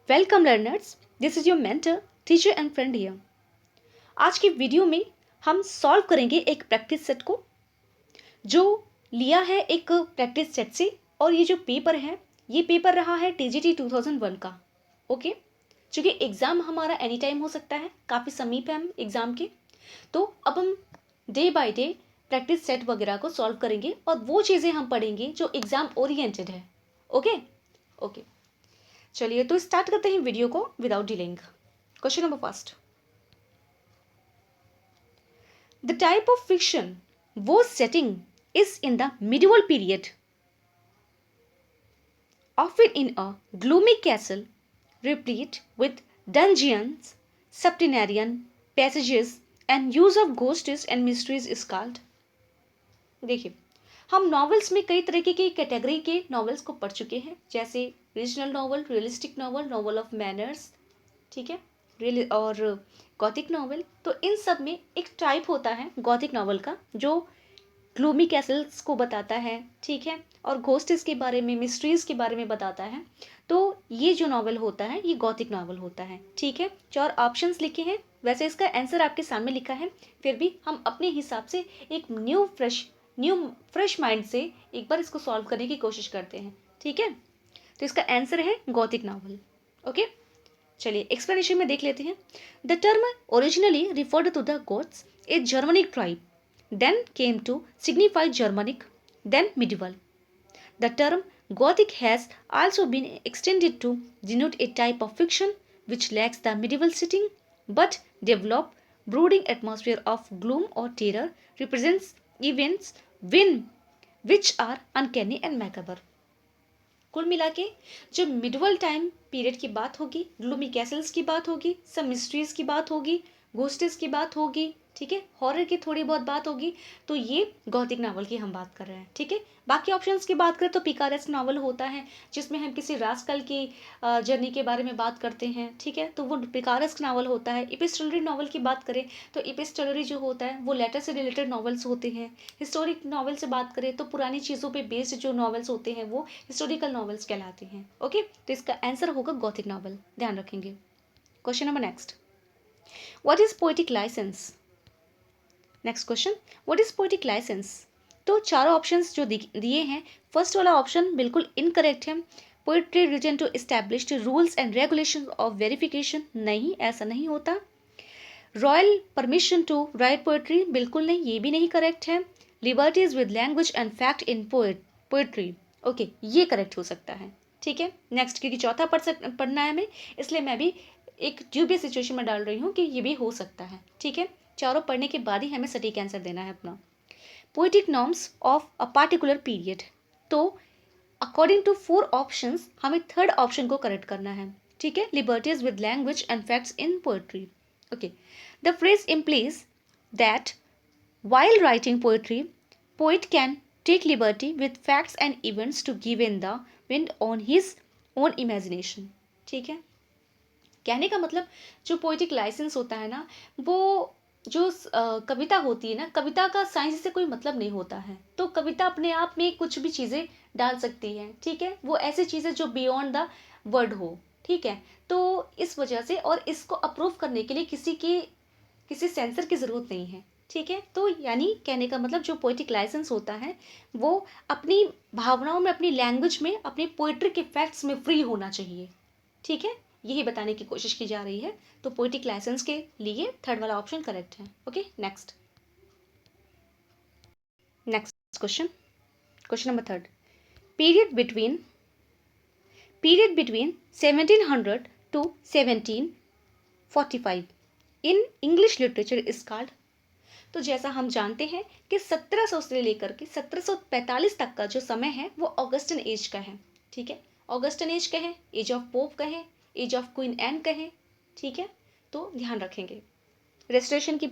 Welcome learners, this is your mentor, teacher and friend here. आज की video में हम सॉल्व करेंगे एक प्रैक्टिस सेट को जो लिया है एक प्रैक्टिस सेट से। और ये जो पेपर है ये पेपर रहा है टीजीटी 2001 का। ओके, चूँकि एग्ज़ाम हमारा एनी टाइम हो सकता है, काफ़ी समीप है हम एग्ज़ाम के, तो अब हम day by day practice set वगैरह को सॉल्व करेंगे और वो चीज़ें हम पढ़ेंगे जो एग्ज़ाम ओरिएंटेड है। ओके ओके, चलिए तो स्टार्ट करते हैं वीडियो को without delaying. Question number first, the type of fiction whose setting is in the medieval period, often in a gloomy castle replete with dungeons, subterranean passages and use of ghosts and mysteries is called। देखिए, हम novels में कई तरीके की category के novels को पढ़ चुके हैं, जैसे regional novel, realistic novel, novel of manners, ठीक है, और गॉथिक नॉवल। तो इन सब में एक टाइप होता है गॉथिक नॉवल का जो ग्लूमी कैसल्स को बताता है, ठीक है, और घोस्ट्स के बारे में, मिस्ट्रीज के बारे में बताता है। तो ये जो नॉवल होता है ये गॉथिक नॉवल होता है, ठीक है। चार ऑप्शंस लिखे हैं, वैसे इसका आंसर आपके सामने लिखा है, फिर भी हम अपने हिसाब से एक न्यू फ्रेश माइंड से एक बार इसको सॉल्व करने की कोशिश करते हैं, ठीक है। तो इसका आंसर है गॉथिक नॉवल। ओके, चलिए एक्सप्लेनेशन में देख लेते हैं। The term originally referred to the Goths, a Germanic tribe, then came to signify Germanic, then medieval. The term Gothic has also been extended to denote a type of fiction which lacks the medieval setting but develop brooding atmosphere of gloom or terror, represents events which are uncanny and macabre। कुल मिला के जो medieval time period की बात होगी, gloomy Castle's की बात होगी, सब मिस्ट्रीज की बात होगी, घोस्टेस की बात होगी, ठीक है, हॉरर की थोड़ी बहुत बात होगी, तो ये गॉथिक नावल की हम बात कर रहे हैं, ठीक है। बाकी ऑप्शंस की बात करें तो पिकारेस्क नावल होता है जिसमें हम किसी रास्कल की जर्नी के बारे में बात करते हैं, ठीक है, तो वो पिकारेस्क नावल होता है। इपिस्टलरी नावल की बात करें तो इपिस्टलरी जो होता है वो लेटर से रिलेटेड नॉवल्स होते हैं। हिस्टोरिक नॉवल से बात करें तो पुरानी चीज़ों पे बेस्ड जो नॉवल्स होते हैं वो हिस्टोरिकल नॉवल्स कहलाते हैं। ओके, तो इसका आंसर होगा गॉथिक नॉवल, ध्यान रखेंगे। Question number next, what is poetic licence. Next question, what is poetic licence. तो चारों ऑप्शंस जो दिए हैं, फर्स्ट वाला ऑप्शन बिल्कुल इनकरेक्ट है। Poetry written to established rules and regulation of verification, नहीं, ऐसा नहीं होता। Royal permission to write poetry, बिल्कुल नहीं, ये भी नहीं करेक्ट है। Liberties with language and fact in poetry, okay, ये करेक्ट हो सकता है, ठीक है। नेक्स्ट, क्योंकि चौथा पढ़ना है हमें, इसलिए मैं भी एक ड्यूबियस सिचुएशन में डाल रही हूँ कि ये भी हो सकता है, ठीक है। चारों पढ़ने के बाद ही हमें सटीक आंसर देना है अपना। Poetic norms of a particular period, तो अकॉर्डिंग टू 4 ऑप्शंस हमें थर्ड ऑप्शन को करेक्ट करना है, ठीक है। Liberties with language and facts in poetry, okay. The phrase implies that while writing poetry, poet can take liberty with facts and events to give in the wind on his own imagination, ठीक है। कहने का मतलब जो poetic licence होता है ना, वो जो कविता होती है ना, कविता का साइंस से कोई मतलब नहीं होता है। तो कविता अपने आप में कुछ भी चीज़ें डाल सकती है, ठीक है, वो ऐसी चीज़ें जो बियॉन्ड द वर्ड हो, ठीक है। तो इस वजह से, और इसको अप्रूव करने के लिए किसी सेंसर की ज़रूरत नहीं है, ठीक है। तो यानी कहने का मतलब जो पोइटिक लाइसेंस होता है वो अपनी भावनाओं में, अपनी लैंग्वेज में, अपनी पोइट्री के फैक्ट्स में फ्री होना चाहिए, ठीक है, यही बताने की कोशिश की जा रही है। तो पोइटिक लाइसेंस के लिए थर्ड वाला ऑप्शन करेक्ट है। Okay, next question, question number third, period between 1700 to 1745 in English literature is called. तो जैसा हम जानते हैं कि 1700 से लेकर के 1745 तक का जो समय है वो ऑगस्टन एज का है, ठीक है। ऑगस्टन एज कहें, एज ऑफ पोप कहें, एज ऑफ क्वीन एन कहें, ठीक है। तो ध्यान रखेंगे, रेस्टोरेशन की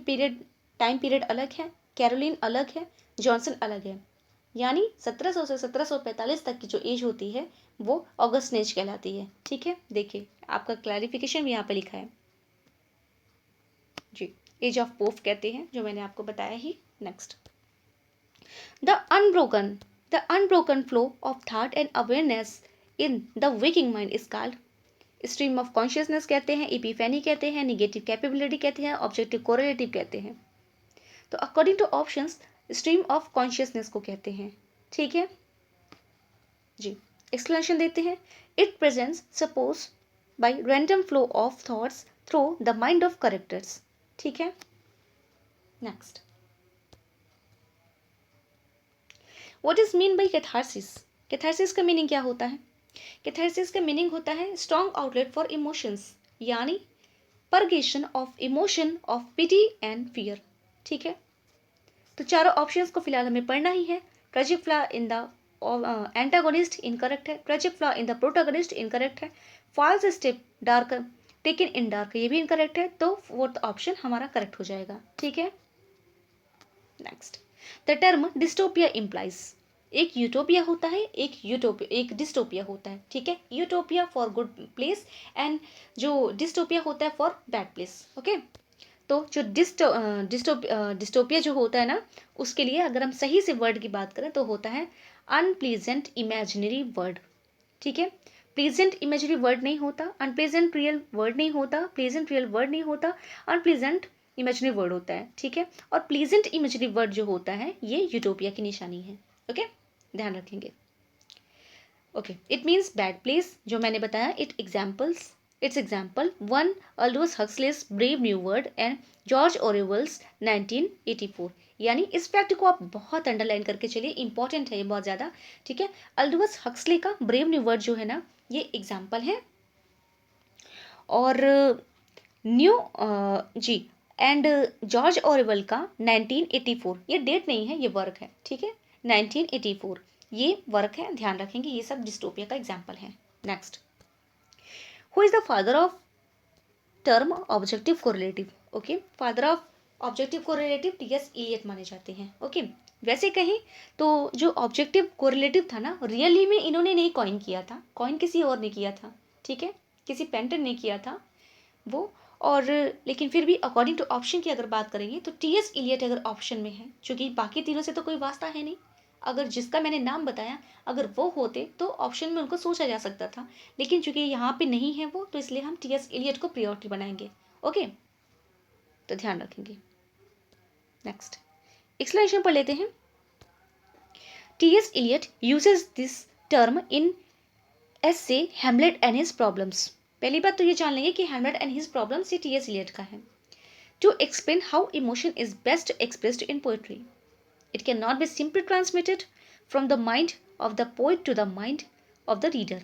टाइम पीरियड अलग है, कैरोलिन अलग है, जॉनसन अलग है। यानी 1700 से 1745 तक की जो एज होती है वो ऑगस्टन एज कहलाती है, ठीक है। देखिए, आपका क्लैरिफिकेशन भी यहाँ पे लिखा है जी, एज ऑफ पोप कहते हैं, जो मैंने आपको बताया ही। Next, the unbroken flow of thought and awareness in the waking mind is called. Stream of consciousness कहते हैं, इपीफेनी कहते हैं, निगेटिव कैपेबिलिटी कहते हैं, ऑब्जेक्टिव कोरिलेटिव कहते हैं। तो according to options stream of consciousness को कहते हैं। ठीक है जी, एक्सप्लेनेशन देते हैं। It presents suppose by random flow of thoughts through the mind of characters. ठीक है, next, what is mean by catharsis? Catharsis का मीनिंग क्या होता है? कैथारसिस का मीनिंग होता है स्ट्रॉन्ग आउटलेट फॉर इमोशंस, यानी purgation of emotion of pity and fear. ठीक है, तो चारों ऑप्शंस को फिलहाल हमें पढ़ना ही है। Tragic flaw in the antagonist incorrect है, tragic flaw in the protagonist incorrect है, false step dark taken in dark ये भी इनकरेक्ट है, तो फोर्थ ऑप्शन हमारा करेक्ट हो जाएगा। ठीक है, next, the term dystopia implies, एक यूटोपिया होता है, एक डिस्टोपिया होता है। ठीक है, utopia for good place and जो डिस्टोपिया होता है फॉर बैड प्लेस। ओके, तो जो डिस्टोपिया जो होता है ना, उसके लिए अगर हम सही से वर्ड की बात करें तो होता है अनप्लीजेंट इमेजिनरी वर्ड। ठीक है, प्लीजेंट इमेजिनरी वर्ड नहीं होता, अनप्लीजेंट रियल वर्ड नहीं होता, प्लीजेंट रियल वर्ड नहीं होता, अनप्लीजेंट इमेजिनरी वर्ड होता है। ठीक है, और प्लीजेंट इमेजिनरी वर्ड जो होता है ये यूटोपिया की निशानी है। ओके, ध्यान रखेंगे। Okay, it means bad place, जो मैंने बताया। It's example 1 Aldous Huxley's brave new world and George Orwell's 1984। यानी इस फैक्ट को आप बहुत अंडरलाइन करके चलिए, इंपॉर्टेंट है ये बहुत ज़्यादा। ठीक है, अल्डोस हक्सले का ब्रेव न्यू वर्ल्ड जो है ना, ये एग्जाम्पल है। और न्यू जी एंड जॉर्ज ओरेवल का 1984, ये डेट नहीं है, ये वर्क है। ठीक है, 1984 ये वर्क है, ध्यान रखेंगे। ये सब डिस्टोपिया का एग्जाम्पल है। Next, who is the father of term objective correlative? Okay, father of objective correlative T S Eliot माने जाते हैं। ओके, वैसे कहें तो जो ऑब्जेक्टिव कोरिलेटिव था ना, रियली में इन्होंने नहीं कॉइन किया था, कॉइन किसी और ने किया था। ठीक है, किसी पेंटर ने किया था वो। और लेकिन फिर भी अकॉर्डिंग टू ऑप्शन की अगर बात करेंगे तो टीएस इलियट अगर ऑप्शन में है, क्योंकि बाकी तीनों से तो कोई वास्ता है नहीं। अगर जिसका मैंने नाम बताया अगर वो होते तो ऑप्शन में उनको सोचा जा सकता था, लेकिन चूंकि यहाँ पे नहीं है वो, तो इसलिए हम टीएस इलियट को प्रायोरिटी बनाएंगे। ओके, तो ध्यान रखेंगे। नेक्स्ट, एक्सप्लेनेशन पढ़ लेते हैं। T S Eliot uses this term in essay Hamlet and his problems. पहली बात तो ये जान लेंगे कि हैमलेट एंड हिज प्रॉब्लम्स ये टीएस इलियट का है। To explain how emotion is best expressed in poetry, it cannot be simply transmitted from the mind of the poet to the mind of the reader.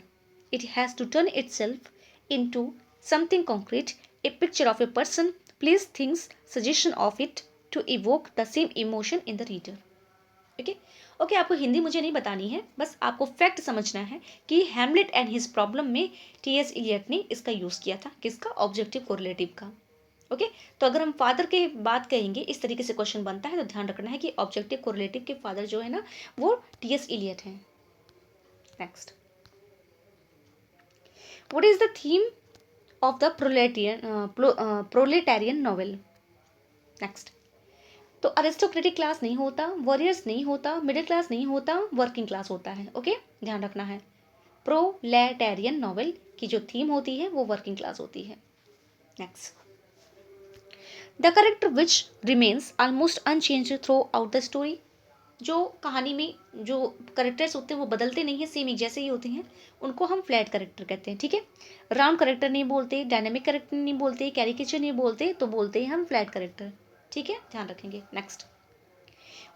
It has to turn itself into something concrete, a picture of a person, place, things, suggestion of it to evoke the same emotion in the reader. Okay okay, आपको हिंदी मुझे नहीं बतानी है, बस आपको fact समझना है कि हैमलेट एंड हिज प्रॉब्लम में टीएस इलियट ने इसका यूज़ किया था, किसका? ऑब्जेक्टिव कोरिलेटिव का। ओके, तो अगर हम फादर के बात कहेंगे, इस तरीके से क्वेश्चन बनता है, तो ध्यान रखना है कि ऑब्जेक्टिव कोरिलेटिव के फादर जो है ना, वो टीएस इलियट हैं। Next, what is the theme of the proletarian novel? Next, तो अरिस्टोक्रेटिक क्लास नहीं होता, वॉरियर्स नहीं होता, मिडिल क्लास नहीं होता, वर्किंग क्लास होता है। ओके, ध्यान रखना है। प्रोलेटारियन नॉवेल की जो थीम होती है वो वर्किंग क्लास होती है। Next, the character which remains almost unchanged throughout the story, जो कहानी में जो करेक्टर्स होते हैं वो बदलते नहीं है, सेम एक जैसे ही होते हैं, उनको हम फ्लैट करेक्टर कहते हैं। ठीक है, राउंड करेक्टर नहीं बोलते, डायनेमिक करेक्टर नहीं बोलते, कैरिकेचर नहीं बोलते, तो बोलते हैं हम फ्लैट करेक्टर। ठीक है, ध्यान रखेंगे। Next,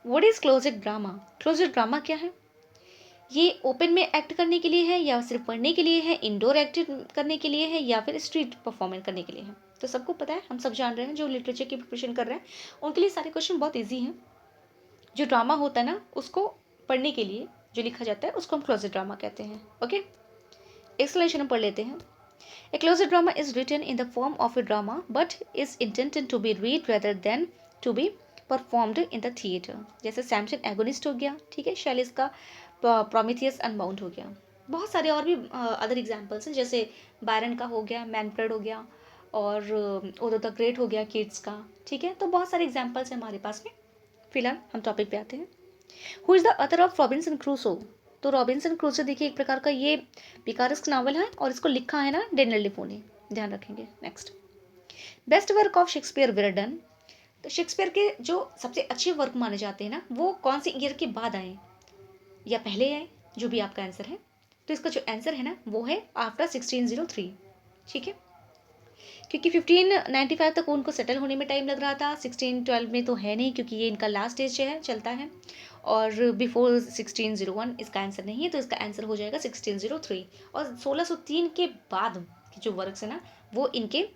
what is closed drama? Closed drama क्या है? ये ओपन में एक्ट करने के लिए है, या सिर्फ पढ़ने के लिए है, इंडोर एक्ट करने के लिए है, या फिर स्ट्रीट परफॉर्मेंस करने के लिए है? तो सबको पता है, हम सब जान रहे हैं, जो लिटरेचर की प्रिपरेशन कर रहे हैं उनके लिए सारे क्वेश्चन बहुत ईजी हैं। जो ड्रामा होता है ना, उसको पढ़ने के लिए जो लिखा जाता है उसको हम क्लोजेड ड्रामा कहते हैं। ओके, एक्सप्लेनेशन हम पढ़ लेते हैं। A closed drama is written in the form of a drama but is intended to be read rather than to be performed in the theatre. जैसे सैमसन एगोनिस्ट हो गया, ठीक है, शैलिस का प्रोमेथियस अनबाउंड हो गया। बहुत सारे और भी अदर एग्जाम्पल्स हैं, जैसे बायरन का हो गया, मैनफ्रेड हो गया, और ओदो द ग्रेट हो गया किड्स का। ठीक है, तो बहुत सारे एग्जाम्पल्स हैं हमारे पास में। फिलहाल हम टॉपिक पे आते हैं। Who is the Athar of Robinson Crusoe? तो रॉबिन्सन क्रूसो देखिए एक प्रकार का ये पिकारेस्क नावल है और इसको लिखा है ना डेनियल डिफो ने, ध्यान रखेंगे। Next, best work of Shakespeare वेरडन। तो शेक्सपियर के जो सबसे अच्छे वर्क माने जाते हैं ना, वो कौन सी ईयर के बाद आए या पहले आए, जो भी आपका आंसर है। तो इसका जो आंसर है ना वो है आफ्टर 1603, ठीक है, क्योंकि 1595 तक उनको सेटल होने में टाइम लग रहा था, 1612 में तो है नहीं क्योंकि ये इनका लास्ट स्टेज है, चलता है, और बिफोर 1601 इसका आंसर नहीं है, तो इसका आंसर हो जाएगा 1603। और 1603 के बाद के जो वर्क्स है ना वो इनके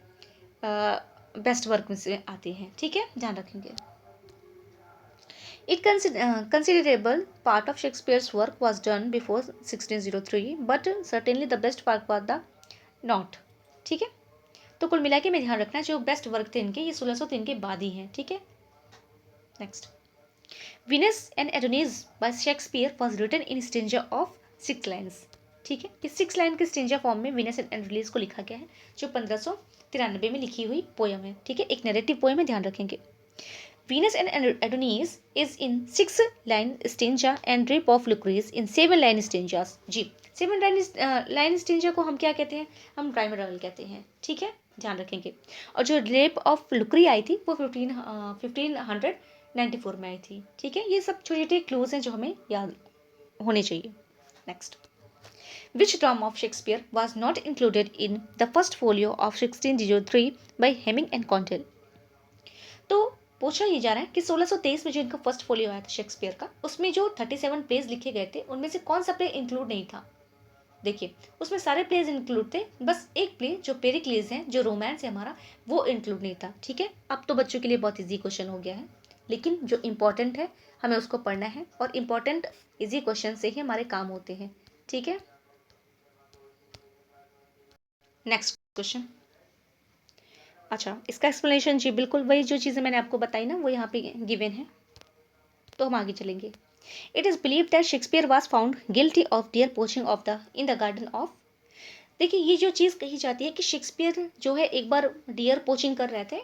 बेस्ट वर्क में से आते हैं, ठीक है, ध्यान रखेंगे। It considerable part of Shakespeare's work was done before 1603, but certainly the best part was the not, ठीक है। तो कुल मिला के में ध्यान रखना जो बेस्ट वर्क थे इनके ये 1603 के बाद ही हैं, ठीक है। Next, Venus and Adonis by Shakespeare was written in stanza of 6 lines, ठीक है। इस 6 लाइन के स्टेंजा फॉर्म में विनस एंड एडोनिस को लिखा गया है, जो 1593 में लिखी हुई पोयम है, ठीक है, एक नैरेटिव पोयम है, ध्यान रखेंगे। Venus and Adonis is in 6-line stanza and Rape of Lucrece in 7-line stanzas। Ji, 7-line stanza को हम क्या कहते हैं, हम प्राइमरल कहते हैं, ठीक है, ध्यान रखेंगे। और जो रेप ऑफ लुक्री आई थी वो 1594 में आई थी, ठीक है। ये सब छोटे छोटे क्लूज हैं जो हमें याद होने चाहिए। Next, Which drama of Shakespeare was not included in the first folio of 1603 by Hemming and Condell? तो पूछा ये जा रहा है कि 1623 में जो इनका फर्स्ट फोलियो आया था शेक्सपियर का, उसमें जो 37 प्लेज लिखे गए थे उनमें से कौन सा प्ले इंक्लूड नहीं था। देखिए उसमें सारे प्लेज इंक्लूड थे, बस एक प्ले जो पेरिक्लेस है, जो रोमांस है हमारा, वो इंक्लूड नहीं था, ठीक है। अब तो बच्चों के लिए बहुत इजी क्वेश्चन हो गया है, लेकिन जो इंपॉर्टेंट है हमें उसको पढ़ना है, और इंपॉर्टेंट इजी क्वेश्चन से ही हमारे काम होते हैं, ठीक है। नेक्स्ट क्वेश्चन, अच्छा इसका एक्सप्लेनेशन जी बिल्कुल वही जो चीज़ें मैंने आपको बताई ना वो यहाँ पे गिवन है, तो हम आगे चलेंगे। It is believe that Shakespeare was found guilty of dear poaching of the in the garden of. देखिए ये जो चीज़ कही जाती है कि शेक्सपियर जो है एक बार डियर पोचिंग कर रहे थे,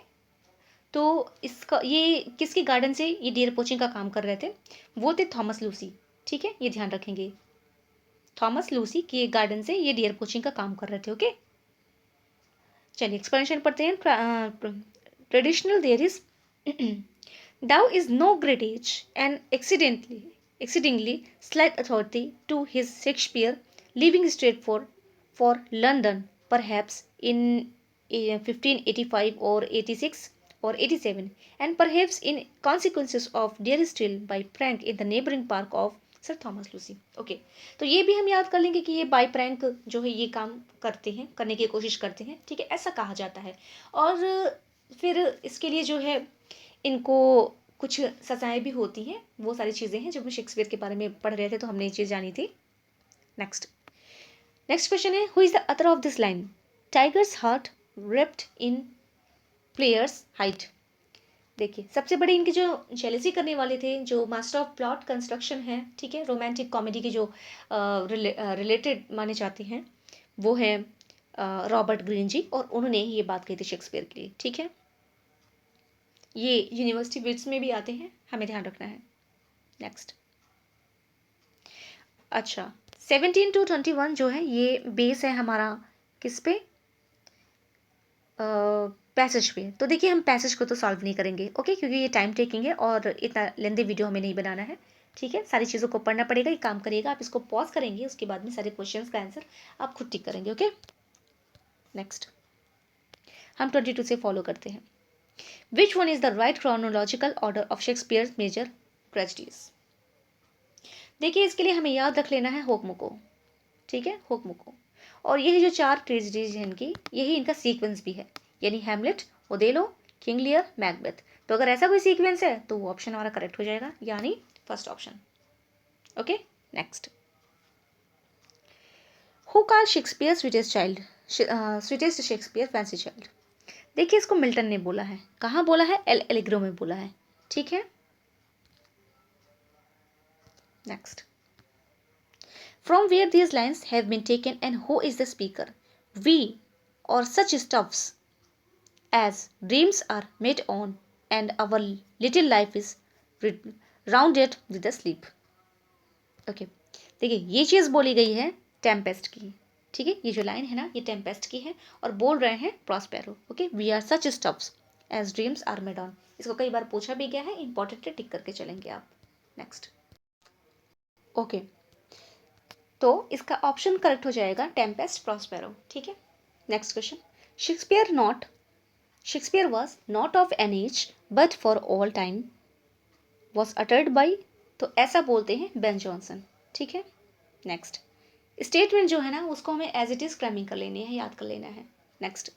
तो इसका ये किसके गार्डन से ये डियर पोचिंग का काम कर रहे थे, वो थे थॉमस लूसी, ठीक है, ये ध्यान रखेंगे। थॉमस लूसी के गार्डन से ये डियर पोचिंग का काम कर रहे थे, ओके। चलिए एक्सप्लेनेशन पढ़ते हैं। Traditional there is Thou is no great age and exceedingly slight authority to his Shakespeare, leaving straight for London, perhaps in 1585 or 86 or 87, and perhaps in consequences of dear still by prank in the neighboring park of sir Thomas Lucy, okay. तो ये भी हम याद कर लेंगे कि ये bye prank जो है ये काम करते हैं, करने की कोशिश करते हैं, ठीक है, ऐसा कहा जाता है। और फिर इसके लिए जो है इनको कुछ सजाएं भी होती हैं, वो सारी चीज़ें हैं। जब हम शेक्सपियर के बारे में पढ़ रहे थे तो हमने ये चीज़ जानी थी। नेक्स्ट क्वेश्चन है, who is the Athar of this line, tigers heart raped in players height. देखिए सबसे बड़े इनके जो जेलसी करने वाले थे, जो मास्टर ऑफ प्लॉट कंस्ट्रक्शन है, ठीक है, रोमांटिक कॉमेडी के जो रिलेटेड माने जाते हैं, वो है रॉबर्ट ग्रीन जी, और उन्होंने ये बात कही थी शेक्सपियर के लिए, ठीक है। ये यूनिवर्सिटी बिट्स में भी आते हैं, हमें ध्यान रखना है। नेक्स्ट, अच्छा 17 to 21 जो है ये बेस है हमारा किस पे, पैसेज पे। तो देखिए हम पैसेज को तो सॉल्व नहीं करेंगे, ओके, क्योंकि ये टाइम टेकिंग है और इतना लेंदी वीडियो हमें नहीं बनाना है, ठीक है। सारी चीज़ों को पढ़ना पड़ेगा, एक काम करिएगा आप इसको पॉज करेंगे, उसके बाद में सारे क्वेश्चंस का आंसर आप खुद टिक करेंगे, ओके। नेक्स्ट हम 22 से फॉलो करते हैं। Which one is the right chronological order of Shakespeare major tragedies. देखिए इसके लिए हमें याद रख लेना है होकमुको, ठीक है, होकमुको। और यही जो 4 ट्रेजेडीज हैं इनकी, यही इनका सीक्वेंस भी है, यानी हैमलेट, ओदेलो, किंग लियर, मैकबेथ। तो अगर ऐसा कोई सीक्वेंस है तो वो ऑप्शन हमारा करेक्ट हो जाएगा, यानी first option, okay. Next, who called Shakespeare sweetest child, sweetest Shakespeare fancy child. देखिए इसको मिल्टन ने बोला है, कहाँ बोला है, एल एलिग्रो में बोला है, ठीक है। Next, from where these lines have been taken and who is the speaker, we are such stuffs as dreams are made on and our little life is rounded with the sleep, okay। देखिए ये चीज़ बोली गई है Tempest की, ठीक है, ये जो लाइन है ना ये टेम्पेस्ट की है और बोल रहे हैं Prospero. Okay, we are such stuffs as dreams are made on. इसको कई बार पूछा भी गया है, इंपॉर्टेंट है, टिक करके चलेंगे आप। नेक्स्ट। ओके, तो इसका ऑप्शन करेक्ट हो जाएगा टेम्पेस्ट प्रॉस्पेरो, ठीक है। Next question. Shakespeare was not of an age but for all time was uttered by, तो ऐसा बोलते हैं बेन जॉनसन, ठीक है। नेक्स्ट। स्टेटमेंट जो है ना उसको हमें एज इट इज क्रैमिंग कर लेनी है, याद कर लेना है। Next.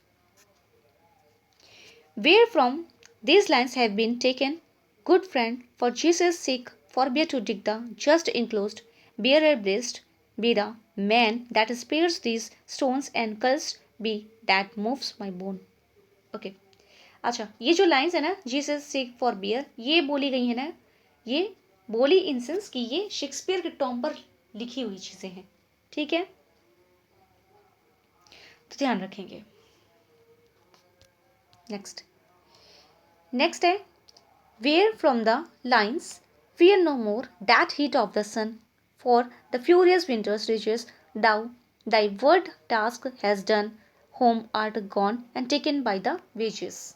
Where from these lines have been taken, good friend, for Jesus' sake, forbear to dig the just enclosed, bearer breast, be the man that spares these stones, and cursed be that moves my bone. Okay, अच्छा ये जो lines है ना Jesus seek for beer, ये बोली गई है ना, ये बोली इन सेंस कि ये शेक्सपियर के टॉम पर लिखी हुई चीज़ें हैं, ठीक है, तो ध्यान रखेंगे। नेक्स्ट। नेक्स्ट है where from the lines, fear no more that heat of the sun, for the furious winters reaches, thou thy word task has done, home art gone and taken by the wages.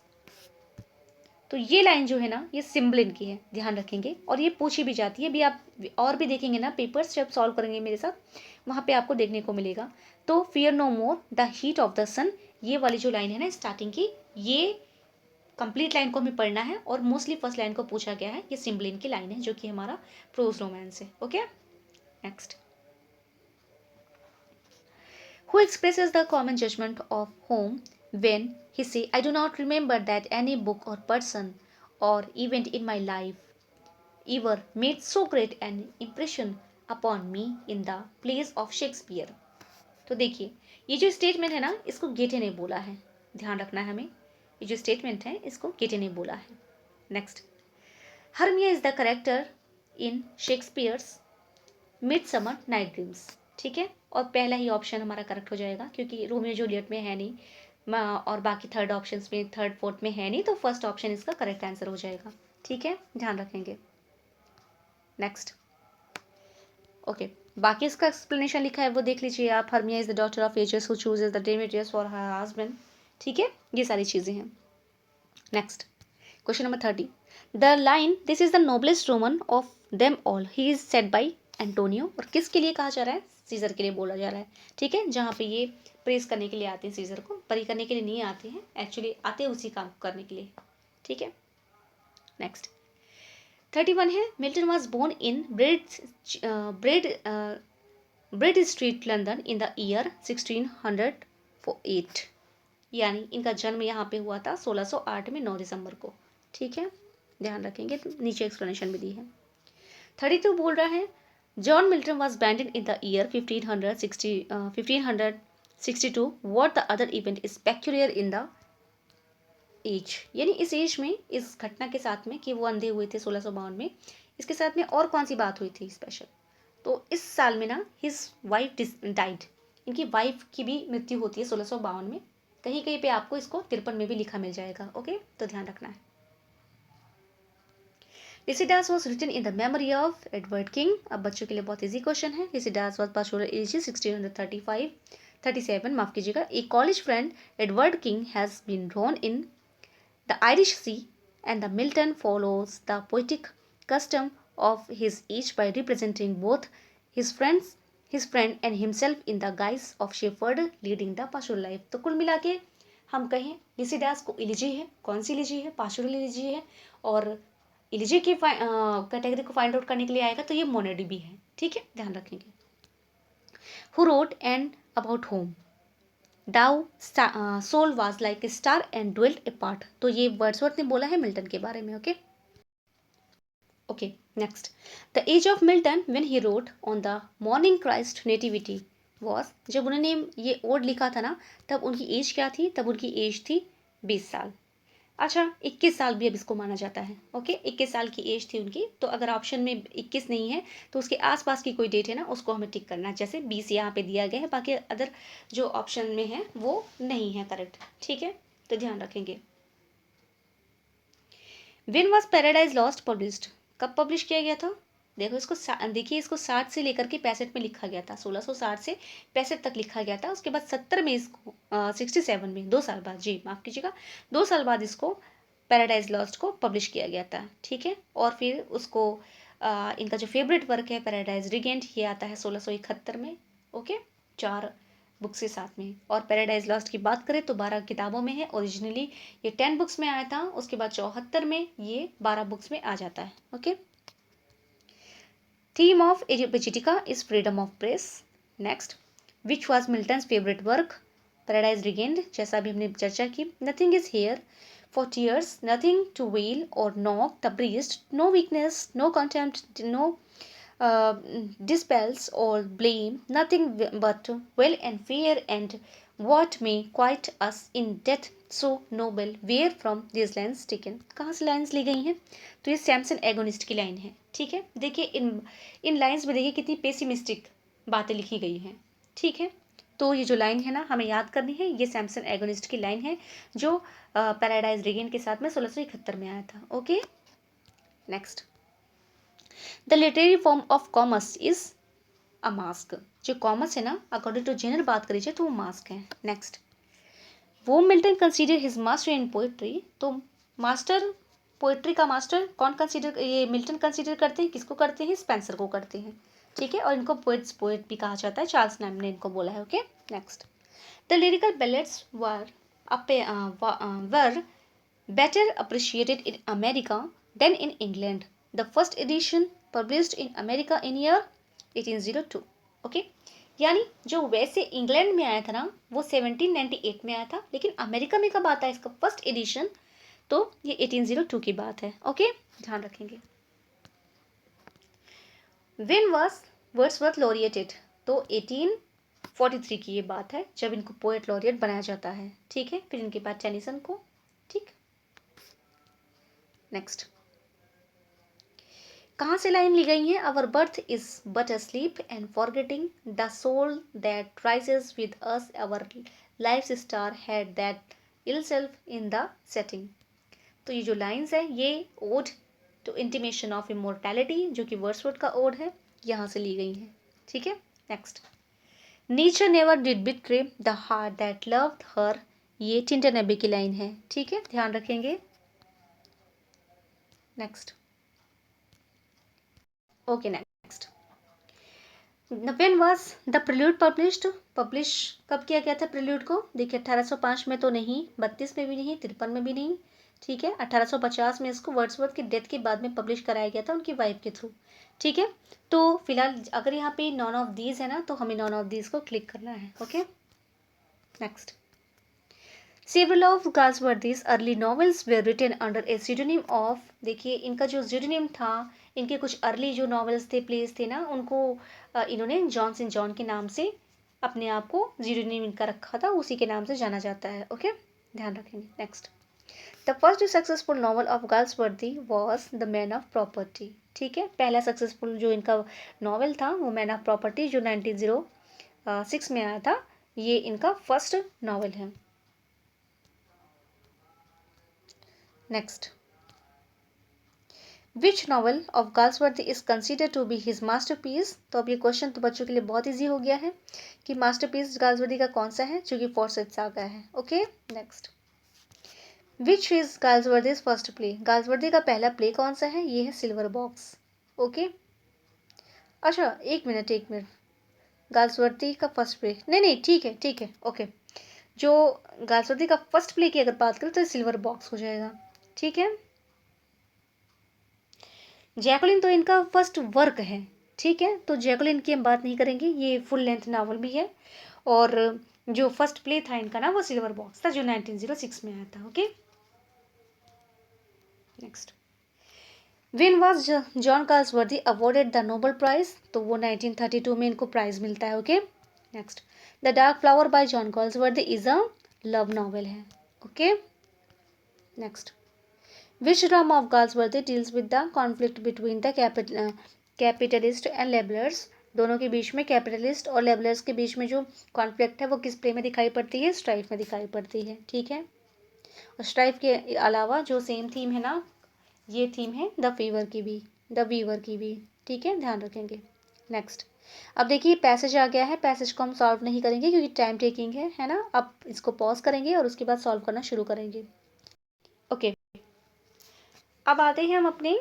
तो ये line जो है ना ये Cymbeline की है, ध्यान रखेंगे, और ये पूछी भी जाती है भी, आप और भी देखेंगे ना पेपर्स जब सॉल्व करेंगे मेरे साथ, वहाँ पे आपको देखने को मिलेगा। तो fear no more the heat of the sun, ये वाली जो लाइन है ना स्टार्टिंग की, ये कंप्लीट लाइन को हमें पढ़ना है और मोस्टली फर्स्ट लाइन को पूछा गया है, ये सिम्बलिन की लाइन है जो कि हमारा प्रोज रोमांस है। Okay, next. Who expresses the common judgement of home when he says I do not remember that any book or person or event in my life ever made so great an impression upon me in the plays of Shakespeare. तो देखिए ये जो statement है ना इसको गेटे ने बोला है, ध्यान रखना है हमें, ये जो स्टेटमेंट है इसको गेटे ने बोला है। Next. Hermia is the character in Shakespeare's midsummer night dreams, ठीक है, और पहला ही ऑप्शन हमारा करेक्ट हो जाएगा क्योंकि रोमियो जूलियट में है नहीं, और बाकी थर्ड ऑप्शन में थर्ड फोर्थ में है नहीं, तो फर्स्ट ऑप्शन इसका करेक्ट आंसर हो जाएगा, ठीक है, ध्यान रखेंगे। नेक्स्ट। ओके, बाकी इसका एक्सप्लेनेशन लिखा है वो देख लीजिए आप। Hermia is the daughter of edges who chooses the Demetrius for her husband, ठीक है, ये सारी चीज़ें हैं। Next. Question number 30। The line this is the noblest Roman of them all he is said by Antonio, और किसके लिए कहा जा रहा है, सीजर के लिए बोला जा रहा है, ठीक है, जहाँ पे ये प्रेस करने के लिए आते हैं, सीजर को परी करने के लिए नहीं आते हैं, एक्चुअली आते हैं उसी काम करने के लिए, ठीक है। नेक्स्ट। 31 है Milton was born in Bread Street London in the year 1608, यानी इनका जन्म यहाँ पे हुआ था 1608 में 9 दिसंबर को, ठीक है, ध्यान रखेंगे, तो नीचे एक्सप्लेनेशन भी दी है। 32 बोल रहा है John Milton was banded in the year 1562, what the other event is peculiar in the age, यानी इस एज में, इस घटना के साथ में कि वो अंधे हुए थे 1652 में, इसके साथ में और कौन सी बात हुई थी स्पेशल, तो इस साल में ना हिज वाइफ डाइड, इनकी वाइफ की भी मृत्यु होती है 1652 में, कहीं कहीं पे आपको इसको 53 में भी लिखा मिल जाएगा। ओके, तो ध्यान रखना है। Lycidas was written in the memory of Edward King, अब बच्चों के लिए बहुत ईजी क्वेश्चन है। लिसिडास वॉज पास्टोरल एज 1637, माफ कीजिएगा। A college friend Edward King has been drawn in the Irish Sea, and the Milton follows the poetic custom of his age by representing both his friend and himself in the guise of shepherd leading the pastoral life. तो कुल मिला के हम कहें Lycidas को इलिजी है, कौन सी इलिजी है, पास्टोरल इलिजी है, और इलिजी की कैटेगरी को फाइंड आउट करने के लिए आएगा तो ये मोनेडी भी है, ठीक है, ध्यान रखेंगे। Who wrote and about home Thou soul was like a star and dwelt apart, तो ये वर्ड्सवर्थ ने बोला है मिल्टन के बारे में। Okay okay, next. The age of Milton when he wrote on the morning Christ nativity was, जब उन्होंने ये ओड लिखा था ना तब उनकी एज क्या थी, तब उनकी एज थी 20 साल। अच्छा 21 साल भी अब इसको माना जाता है। ओके 21 साल की एज थी उनकी, तो अगर ऑप्शन में 21 नहीं है तो उसके आसपास की कोई डेट है ना उसको हमें टिक करना है, जैसे 20 यहाँ पे दिया गया है, बाकी अदर जो ऑप्शन में है वो नहीं है करेक्ट, ठीक है, तो ध्यान रखेंगे। When was paradise lost published, कब पब्लिश किया गया था, देखो इसको देखिए, इसको 60 से लेकर के 65 में लिखा गया था, 1660 से 65 तक लिखा गया था। उसके बाद 70 में इसको 67 में 2 साल बाद, जी माफ़ कीजिएगा, 2 साल बाद इसको पैराडाइज लॉस्ट को पब्लिश किया गया था। ठीक है, और फिर उसको इनका जो फेवरेट वर्क है पैराडाइज रिगेंट, ये आता है 1671 में। ओके, 4 बुक्स के साथ में। और पैराडाइज लॉस्ट की बात करें तो 12 किताबों में है। ओरिजिनली ये 10 बुक्स में आया था, उसके बाद 74 में ये 12 बुक्स में आ जाता है। Okay, theme of Areopagitica is freedom of press. Next, which was Milton's favourite work? Paradise Regained, जैसा भी हमने चर्चा की। Nothing is here, for tears, nothing to wail or knock the breast, no weakness, no contempt, no uh, dispels or blame, nothing but will and fear, and what may quiet us in death so noble. Where from these lines taken? कहाँ से lines ली गई हैं? तो ये Samson agonist की line है। ठीक है, देखिए इन लाइन्स में देखिए कितनी पेसिमिस्टिक बातें लिखी गई हैं। ठीक है, तो ये जो लाइन है ना हमें याद करनी है, ये सैमसन एगोनिस्ट की लाइन है जो पैराडाइज रिगेन के साथ में 1671 में आया था। Okay, next, the literary form of commerce is a mask. जो कॉमर्स है ना, अकॉर्डिंग टू जेनर बात करी जाए तो वो मास्क है। नेक्स्ट, वो Milton consider his master in poetry. तो मास्टर, पोइट्री का मास्टर कौन कंसीडर, ये मिल्टन कंसीडर करते हैं, किसको करते हैं? स्पेंसर को करते हैं। ठीक है, और इनको पोएट भी कहा जाता है, चार्ल्स नाम ने इनको बोला है। Okay, next, the lyrical ballads were better appreciated in America than in England. The first edition published in America in year 1802. Okay, यानी जो वैसे इंग्लैंड में आया था ना वो 1798 में आया था, लेकिन अमेरिका में कब आता है इसका फर्स्ट एडिशन? तो ये 1802 की बात है। ओके, ध्यान रखेंगे। When was Wordsworth laureated? तो 1843 की ये बात है जब इनको पोएट लॉरिएट बनाया जाता है। ठीक है, फिर इनके बाद टेनिसन को। ठीक, नेक्स्ट, कहाँ से लाइन ली गई है? Our birth is but a sleep and forgetting the soul that rises with us, our life star had that ill self in the setting. तो ये जो लाइन्स है ये ode to intimation of immortality, जो कि वर्ड्सवर्थ का odd है, यहाँ से ली गई है। ठीक है, next, nature never did betray the heart that loved her, ये टिंटन एबी की लाइन है। ठीक है, ध्यान रखेंगे। Next, okay, next, when was the prelude published? Publish कब किया गया था प्रिल्यूड को? देखिए 1805 में तो नहीं, 32 में भी नहीं, 53 में भी नहीं। ठीक है, 1850 में इसको वर्ड्सवर्थ की डेथ के बाद में पब्लिश कराया गया था उनकी वाइफ के थ्रू। ठीक है, तो फिलहाल अगर यहाँ पे नॉन ऑफ दीज है ना तो हमें नॉन ऑफ दीज को क्लिक करना है। Okay, next, several of Galsworthy's early novels were written under a pseudonym of. देखिए इनका जो pseudonym था, इनके कुछ अर्ली जो नॉवेल्स थे, प्लेस थे ना, उनको इन्होंने जॉन सेंट जॉन के नाम से अपने आप को pseudonym इनका रखा था, उसी के नाम से जाना जाता है। ओके, ध्यान रखेंगे। Next, the first successful novel of Galsworthy was the man of property. ठीक है, पहला सक्सेसफुल जो इनका नॉवल था वो मैन ऑफ प्रॉपर्टी, जो 1906 में आया था, ये इनका फर्स्ट नॉवल है। Next, which novel of Galsworthy is consider to be his masterpiece? तो अब ये क्वेश्चन तो बच्चों के लिए बहुत ईजी हो गया है कि मास्टरपीस गाल्सवर्दी का कौन सा है, जो कि फॉर्सेट सागा है। Okay, next, which is Galsworthy's first play? Galsworthy का पहला प्ले कौन सा है? ये है सिल्वर बॉक्स। ओके, अच्छा एक मिनट, गाल्सवर्दी का फर्स्ट प्ले, नहीं ठीक है। ओके, जो गाल्सवर्दी का फर्स्ट प्ले की अगर बात करें तो सिल्वर बॉक्स हो जाएगा। ठीक है, जैकलिन तो इनका फर्स्ट वर्क है। ठीक है, तो जैकलिन की हम बात नहीं करेंगे, ये फुल लेंथ नावल भी है, और जो फर्स्ट प्ले था इनका ना वो सिल्वर बॉक्स था, जो 1906 में आया था। Okay, next, when was John Galsworthy awarded the Nobel prize? तो वो 1932 में इनको प्राइज मिलता है। Okay, next, the dark flower by John Galsworthy is a love novel है। Okay, next, which drama of Galsworthy deals with the conflict between the capitalist and laborers? दोनों के बीच में, कैपिटलिस्ट और लेबलर्स के बीच में जो कॉन्फ्लिक्ट है वो किस प्ले में दिखाई पड़ती है? स्ट्राइफ में दिखाई पड़ती है। ठीक है, और स्ट्राइफ के अलावा जो सेम थीम है ना, ये थीम है द वीवर की भी। ठीक है, ध्यान रखेंगे। नेक्स्ट, अब देखिए पैसेज आ गया है, पैसेज को हम सॉल्व नहीं करेंगे क्योंकि टाइम टेकिंग है ना। अब इसको पॉज करेंगे और उसके बाद सॉल्व करना शुरू करेंगे। ओके, अब आते हैं हम अपने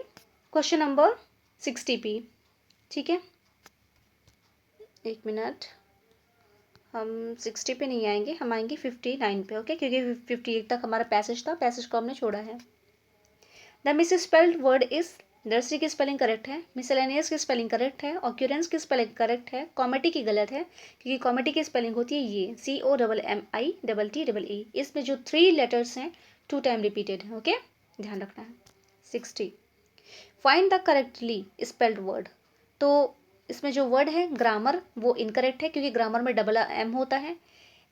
क्वेश्चन नंबर 60 पे। ठीक है, एक मिनट, हम 60 पे नहीं आएंगे, हम आएंगे 59 पे। ओके, क्योंकि 58 तक हमारा पैसेज था, पैसेज को हमने छोड़ा है। The miss spelled word is, दर्शी की स्पेलिंग करेक्ट है, मिसलेनियस की स्पेलिंग करेक्ट है, ऑक्यूरेंस की स्पेलिंग करेक्ट है, कॉमेडी की गलत है क्योंकि कॉमेडी की स्पेलिंग होती है ये COMMITT। इसमें जो 3 लेटर्स हैं 2 टाइम रिपीटेड है। ओके, ध्यान रखना है। 60, find the correctly spelled word. तो इसमें जो वर्ड है ग्रामर वो इनकरेक्ट है क्योंकि ग्रामर में डबल एम होता है।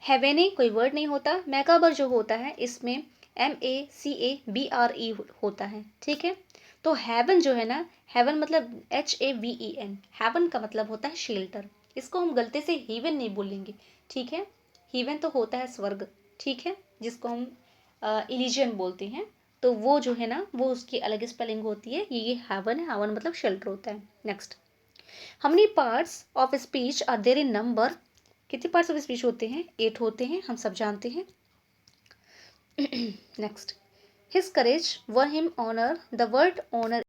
हेवेने कोई वर्ड नहीं होता। मैकाबर जो होता है इसमें MACABRE होता है। ठीक है, तो हेवन जो है ना, हेवन मतलब HAVEN, हेवन का मतलब होता है शेल्टर। इसको हम गलती से हीवन नहीं बोलेंगे। ठीक है, हीवन तो होता है स्वर्ग। ठीक है, जिसको हम इलिजियन बोलते हैं, तो वो जो है ना वो उसकी अलग स्पेलिंग होती है। ये हेवन है, हेवन मतलब शेल्टर होता है। Next, how many parts of speech are there in number. कितने पार्ट्स ऑफ स्पीच होते हैं? 8 होते हैं, हम सब जानते हैं। Next, his courage won him honour. The word honour